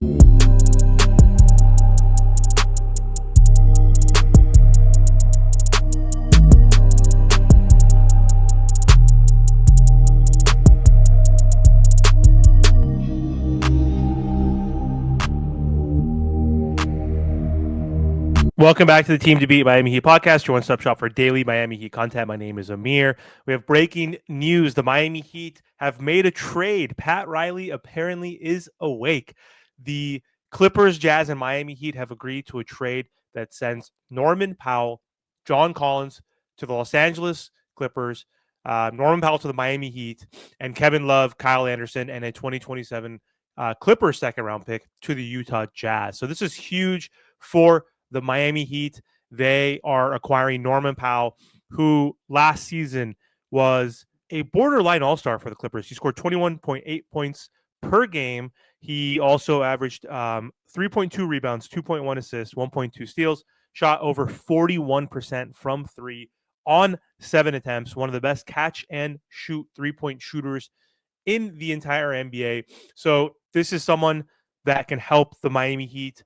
Welcome back to the Team to Beat Miami Heat podcast, your one-stop shop for daily Miami Heat content. My name is Amir. We have breaking news. The Miami Heat have made a trade. Pat Riley apparently is awake. The Clippers, Jazz, and Miami Heat have agreed to a trade that sends Norman Powell, John Collins to the Los Angeles Clippers, Norman Powell to the Miami Heat, and Kevin Love, Kyle Anderson, and a 2027 Clippers second-round pick to the Utah Jazz. So this is huge for the Miami Heat. They are acquiring Norman Powell, who last season was a borderline all-star for the Clippers. He scored 21.8 points per game. He also averaged 3.2 rebounds, 2.1 assists, 1.2 steals, shot over 41% from three on 7 attempts, one of the best catch and shoot three-point shooters in the entire NBA. So this is someone that can help the Miami Heat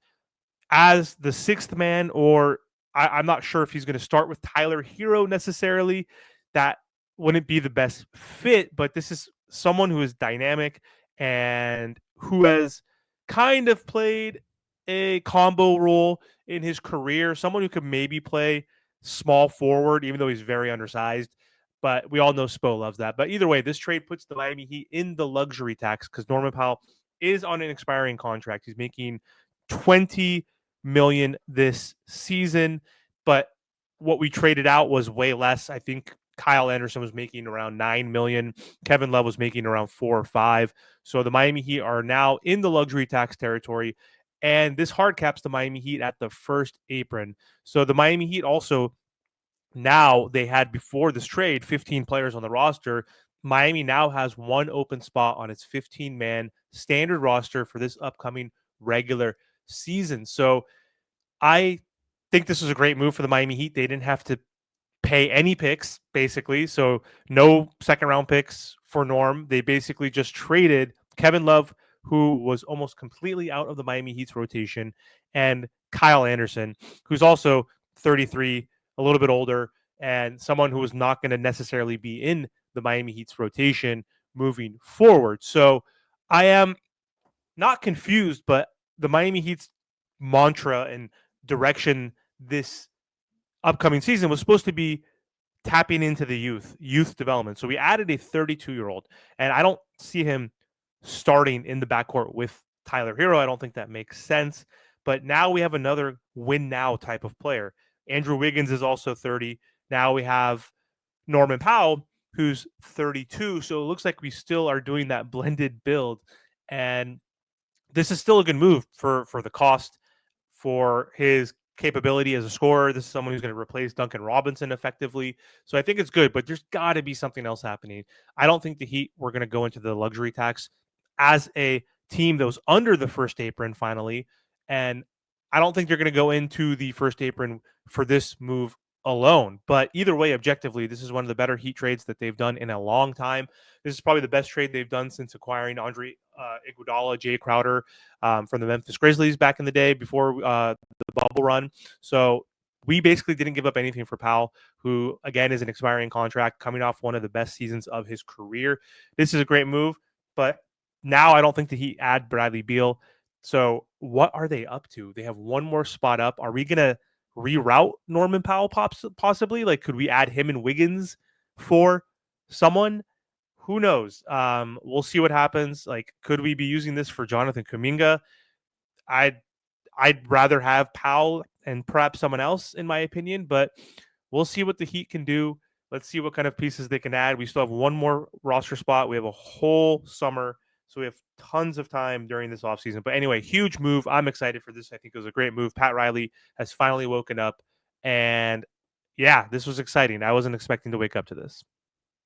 as the sixth man, or I'm not sure if he's going to start with Tyler Hero necessarily. That wouldn't be the best fit, but this is someone who is dynamic and who has kind of played a combo role in his career. Someone who could maybe play small forward, even though he's very undersized. But we all know Spo loves that. But either way, this trade puts the Miami Heat in the luxury tax because Norman Powell is on an expiring contract. He's making 20 million this season, but what we traded out was way less. I think Kyle Anderson was making around 9 million. Kevin Love was making around 4 or 5. So the Miami Heat are now in the luxury tax territory, and this hard caps the Miami Heat at the first apron. So the Miami Heat also, now they had before this trade 15 players on the roster. Miami now has one open spot on its 15-man standard roster for this upcoming regular season. So I think this was a great move for the Miami Heat. They didn't have to pay any picks, basically. So no second round picks for Norm. They basically just traded Kevin Love, who was almost completely out of the Miami Heat's rotation, and Kyle Anderson, who's also 33, a little bit older, and someone who was not going to necessarily be in the Miami Heat's rotation moving forward. So I am not confused, but the Miami Heat's mantra and direction this upcoming season was supposed to be tapping into the youth development. So we added a 32-year-old, and I don't see him starting in the backcourt with Tyler Hero. I don't think that makes sense. But now we have another win now type of player. Andrew Wiggins is also 30. Now we have Norman Powell, who's 32. So it looks like we still are doing that blended build. And this is still a good move for the cost, for his capability as a scorer. This is someone who's going to replace Duncan Robinson effectively. So I think it's good, but there's got to be something else happening. I don't think the Heat were going to go into the luxury tax as a team that was under the first apron finally. And I don't think they're going to go into the first apron for this move alone. But either way, objectively, this is one of the better Heat trades that they've done in a long time. This is probably the best trade they've done since acquiring Andre Iguodala, Jay Crowder from the Memphis Grizzlies back in the day before the bubble run. So we basically didn't give up anything for Powell, who, again, is an expiring contract coming off one of the best seasons of his career. This is a great move, but now I don't think that he add Bradley Beal. So what are they up to? They have one more spot up. Are we going to reroute Norman Powell possibly? Like, could we add him and Wiggins for someone? Who knows? We'll see what happens. Like, could we be using this for Jonathan Kuminga? I'd rather have Powell and perhaps someone else, in my opinion, but we'll see what the Heat can do. Let's see what kind of pieces they can add. We still have one more roster spot. We have a whole summer, so we have tons of time during this offseason. But anyway, huge move. I'm excited for this. I think it was a great move. Pat Riley has finally woken up, and yeah, this was exciting. I wasn't expecting to wake up to this.